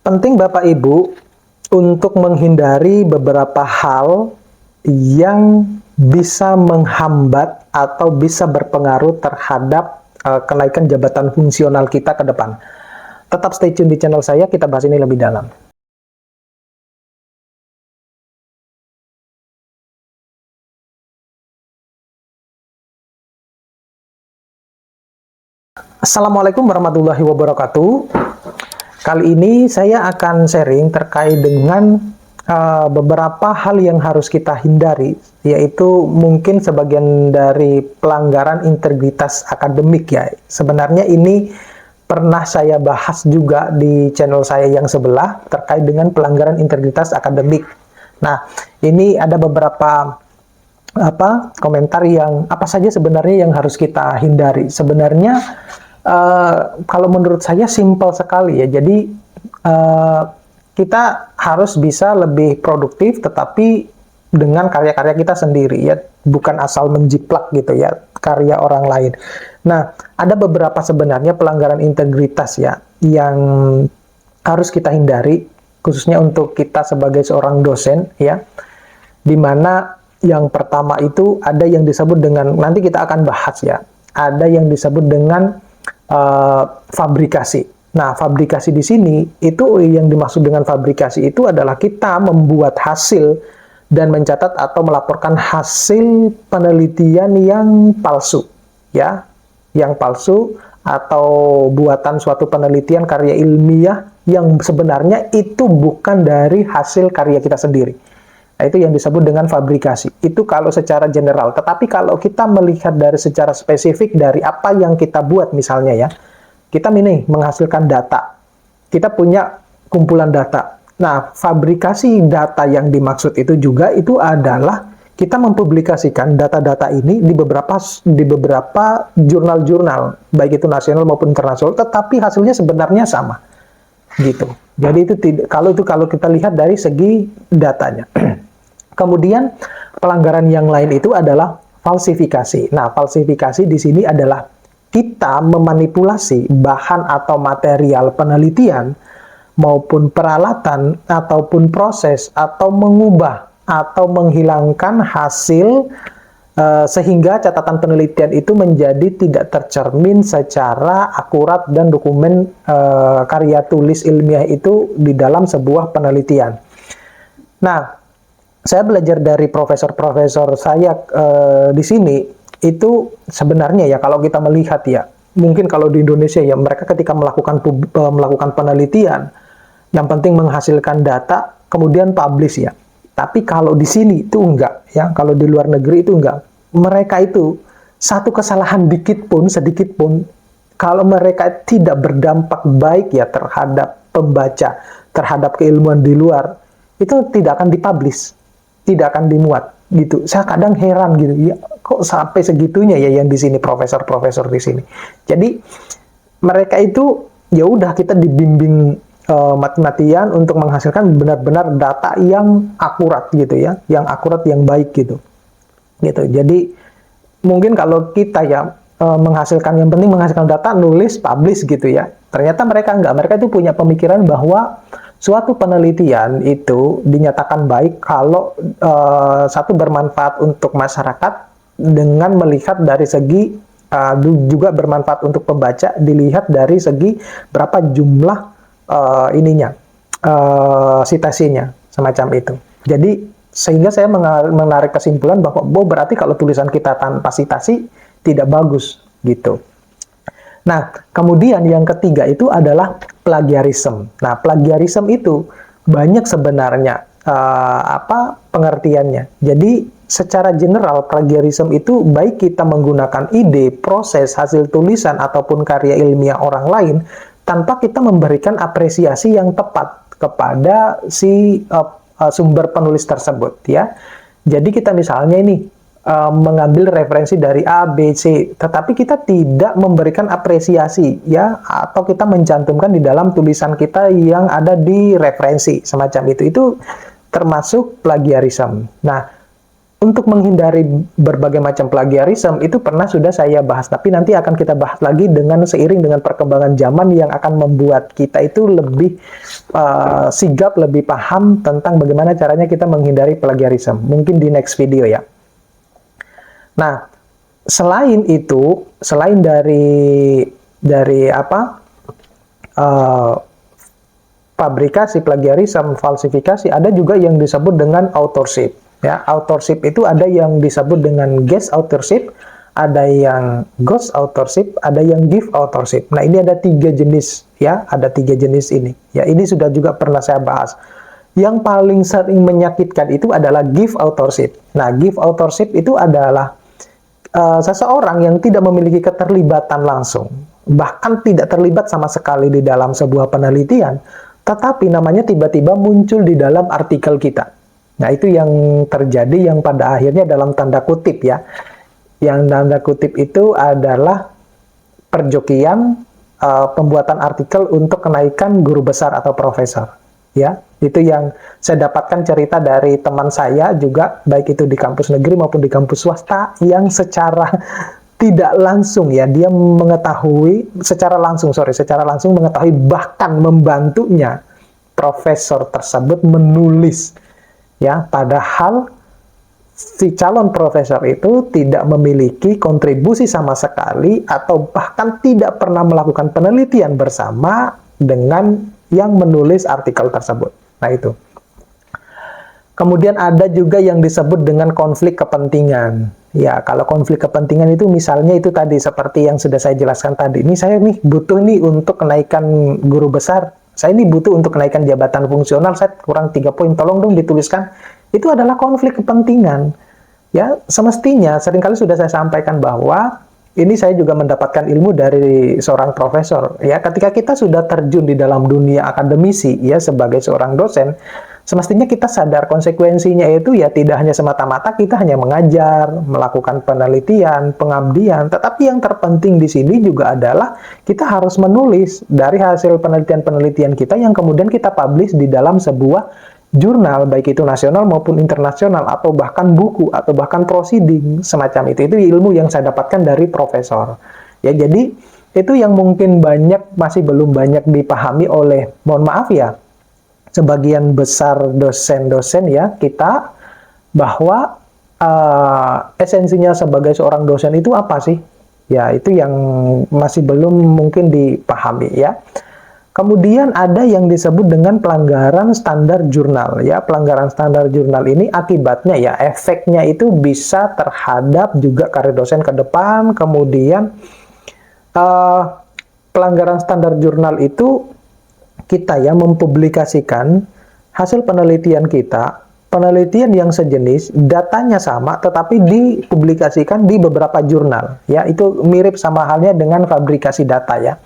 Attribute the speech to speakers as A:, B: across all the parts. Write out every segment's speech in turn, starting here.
A: Penting Bapak Ibu untuk menghindari beberapa hal yang bisa menghambat atau bisa berpengaruh terhadap kenaikan jabatan fungsional kita ke depan. Tetap stay tune di channel saya, kita bahas ini lebih dalam. Assalamualaikum warahmatullahi wabarakatuh. Kali ini saya akan sharing terkait dengan beberapa hal yang harus kita hindari, yaitu mungkin sebagian dari pelanggaran integritas akademik ya. Sebenarnya ini pernah saya bahas juga di channel saya yang sebelah terkait dengan pelanggaran integritas akademik. Nah, ini ada beberapa komentar yang apa saja sebenarnya yang harus kita hindari. Sebenarnya kalau menurut saya simpel sekali ya. Jadi kita harus bisa lebih produktif tetapi dengan karya-karya kita sendiri ya, bukan asal menjiplak gitu ya karya orang lain. Nah, ada beberapa sebenarnya pelanggaran integritas ya yang harus kita hindari, khususnya untuk kita sebagai seorang dosen ya, dimana yang pertama itu ada yang disebut dengan, nanti kita akan bahas ya, ada yang disebut dengan fabrikasi. Nah, fabrikasi di sini itu yang dimaksud dengan fabrikasi itu adalah kita membuat hasil dan mencatat atau melaporkan hasil penelitian yang palsu, ya, yang palsu atau buatan suatu penelitian karya ilmiah yang sebenarnya itu bukan dari hasil karya kita sendiri. Nah, itu yang disebut dengan fabrikasi. Itu kalau secara general. Tetapi kalau kita melihat dari secara spesifik dari apa yang kita buat misalnya ya, kita ini menghasilkan data. Kita punya kumpulan data. Nah, fabrikasi data yang dimaksud itu juga itu adalah kita mempublikasikan data-data ini di beberapa jurnal-jurnal, baik itu nasional maupun internasional, tetapi hasilnya sebenarnya sama. Gitu. Jadi itu tidak, kalau kita lihat dari segi datanya. Kemudian pelanggaran yang lain itu adalah falsifikasi. Nah, falsifikasi di sini adalah kita memanipulasi bahan atau material penelitian maupun peralatan ataupun proses atau mengubah atau menghilangkan hasil sehingga catatan penelitian itu menjadi tidak tercermin secara akurat dan dokumen karya tulis ilmiah itu di dalam sebuah penelitian. Nah, saya belajar dari profesor-profesor saya di sini, itu sebenarnya ya kalau kita melihat ya, mungkin kalau di Indonesia ya, mereka ketika melakukan penelitian, yang penting menghasilkan data, kemudian publish ya. Tapi kalau di sini itu enggak, ya, kalau di luar negeri itu enggak. Mereka itu, satu kesalahan sedikit pun, kalau mereka tidak berdampak baik ya terhadap pembaca, terhadap keilmuan di luar, itu tidak akan dipublish, tidak akan dimuat gitu. Saya kadang heran gitu ya, kok sampai segitunya ya yang di sini profesor-profesor di sini. Jadi mereka itu ya udah, kita dibimbing mati-matian untuk menghasilkan benar-benar data yang akurat gitu ya, yang akurat, yang baik gitu. Jadi mungkin kalau kita ya menghasilkan, yang penting menghasilkan data, nulis, publish gitu ya. Ternyata mereka enggak, mereka itu punya pemikiran bahwa suatu penelitian itu dinyatakan baik kalau satu bermanfaat untuk masyarakat dengan melihat dari segi juga bermanfaat untuk pembaca, dilihat dari segi berapa jumlah citasinya, semacam itu. Jadi sehingga saya menarik kesimpulan bahwa berarti kalau tulisan kita tanpa citasi tidak bagus gitu. Nah, kemudian yang ketiga itu adalah plagiarisme. Nah, plagiarisme itu banyak sebenarnya pengertiannya. Jadi, secara general plagiarisme itu baik kita menggunakan ide, proses, hasil tulisan ataupun karya ilmiah orang lain tanpa kita memberikan apresiasi yang tepat kepada si sumber penulis tersebut ya. Jadi kita misalnya ini mengambil referensi dari A, B, C, tetapi kita tidak memberikan apresiasi ya, atau kita mencantumkan di dalam tulisan kita yang ada di referensi semacam itu termasuk plagiarisme. Nah, untuk menghindari berbagai macam plagiarisme itu pernah sudah saya bahas, tapi nanti akan kita bahas lagi dengan seiring dengan perkembangan zaman yang akan membuat kita itu lebih sigap, lebih paham tentang bagaimana caranya kita menghindari plagiarisme. Mungkin di next video ya. Nah, selain itu, selain dari apa fabrikasi, plagiarisme, falsifikasi, ada juga yang disebut dengan authorship. Ya, authorship itu ada yang disebut dengan guest authorship, ada yang ghost authorship, ada yang gift authorship. Nah, ini ada 3 jenis ya, ada 3 jenis ini. Ya, ini sudah juga pernah saya bahas. Yang paling sering menyakitkan itu adalah gift authorship. Nah, gift authorship itu adalah seseorang yang tidak memiliki keterlibatan langsung, bahkan tidak terlibat sama sekali di dalam sebuah penelitian, tetapi namanya tiba-tiba muncul di dalam artikel kita. Nah, itu yang terjadi, yang pada akhirnya dalam tanda kutip ya. Yang tanda kutip itu adalah perjokian pembuatan artikel untuk kenaikan guru besar atau profesor. Ya, itu yang saya dapatkan cerita dari teman saya juga, baik itu di kampus negeri maupun di kampus swasta, yang secara tidak langsung ya, dia mengetahui secara langsung mengetahui, bahkan membantunya profesor tersebut menulis. Ya, padahal si calon profesor itu tidak memiliki kontribusi sama sekali atau bahkan tidak pernah melakukan penelitian bersama dengan yang menulis artikel tersebut. Nah, itu. Kemudian ada juga yang disebut dengan konflik kepentingan. Ya, kalau konflik kepentingan itu misalnya itu tadi seperti yang sudah saya jelaskan tadi. Ini saya nih butuh nih untuk kenaikan guru besar. Saya ini butuh untuk kenaikan jabatan fungsional, saya kurang 3 poin, tolong dong dituliskan. Itu adalah konflik kepentingan. Ya, semestinya seringkali sudah saya sampaikan bahwa ini saya juga mendapatkan ilmu dari seorang profesor. Ya, ketika kita sudah terjun di dalam dunia akademisi ya sebagai seorang dosen, semestinya kita sadar konsekuensinya itu ya tidak hanya semata-mata kita hanya mengajar, melakukan penelitian, pengabdian, tetapi yang terpenting di sini juga adalah kita harus menulis dari hasil penelitian-penelitian kita yang kemudian kita publish di dalam sebuah jurnal, baik itu nasional maupun internasional, atau bahkan buku, atau bahkan proceeding, semacam itu. Itu ilmu yang saya dapatkan dari profesor. Ya, jadi itu yang mungkin masih belum banyak dipahami oleh, mohon maaf ya, sebagian besar dosen-dosen ya kita, bahwa esensinya sebagai seorang dosen itu apa sih? Ya, itu yang masih belum mungkin dipahami ya. Kemudian ada yang disebut dengan pelanggaran standar jurnal ya. Pelanggaran standar jurnal ini akibatnya ya, efeknya itu bisa terhadap juga karir dosen ke depan. Kemudian pelanggaran standar jurnal itu kita ya mempublikasikan hasil penelitian kita, penelitian yang sejenis, datanya sama, tetapi dipublikasikan di beberapa jurnal. Ya, itu mirip sama halnya dengan fabrikasi data ya,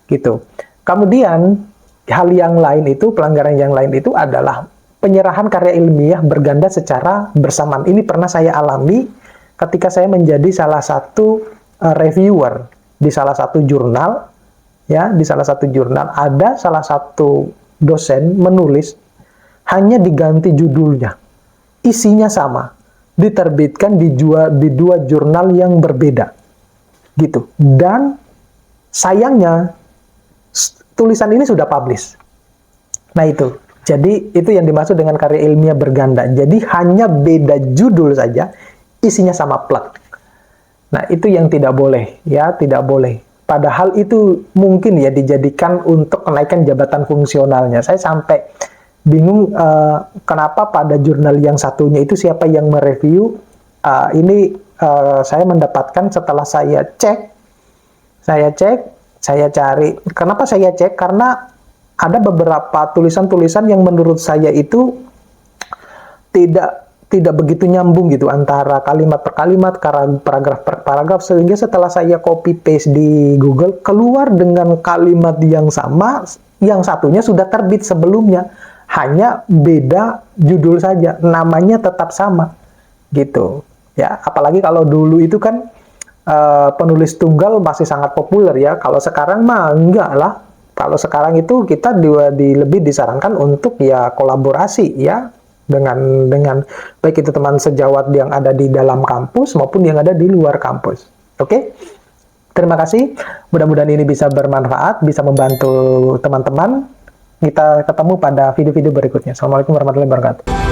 A: gitu. Kemudian hal yang lain itu, pelanggaran yang lain itu adalah penyerahan karya ilmiah berganda secara bersamaan. Ini pernah saya alami ketika saya menjadi salah satu reviewer di salah satu jurnal. Ya, di salah satu jurnal ada salah satu dosen menulis hanya diganti judulnya, isinya sama, diterbitkan di dua jurnal yang berbeda, gitu. Dan sayangnya tulisan ini sudah publish. Nah, itu. Jadi itu yang dimaksud dengan karya ilmiah berganda. Jadi hanya beda judul saja, isinya sama plek. Nah, itu yang tidak boleh, ya, tidak boleh. Padahal itu mungkin ya dijadikan untuk kenaikan jabatan fungsionalnya. Saya sampai bingung kenapa pada jurnal yang satunya itu siapa yang mereview. Ini saya mendapatkan setelah saya cari. Kenapa saya cek? Karena ada beberapa tulisan-tulisan yang menurut saya itu tidak begitu nyambung gitu antara kalimat per kalimat, paragraf per paragraf, sehingga setelah saya copy paste di Google keluar dengan kalimat yang sama, yang satunya sudah terbit sebelumnya, hanya beda judul saja, namanya tetap sama gitu ya. Apalagi kalau dulu itu kan penulis tunggal masih sangat populer ya. Kalau sekarang mah enggak lah. Kalau sekarang itu kita lebih disarankan untuk ya kolaborasi ya. dengan baik itu teman sejawat yang ada di dalam kampus maupun yang ada di luar kampus. Oke? Terima kasih. Mudah-mudahan ini bisa bermanfaat, bisa membantu teman-teman. Kita ketemu pada video-video berikutnya. Assalamualaikum warahmatullahi wabarakatuh.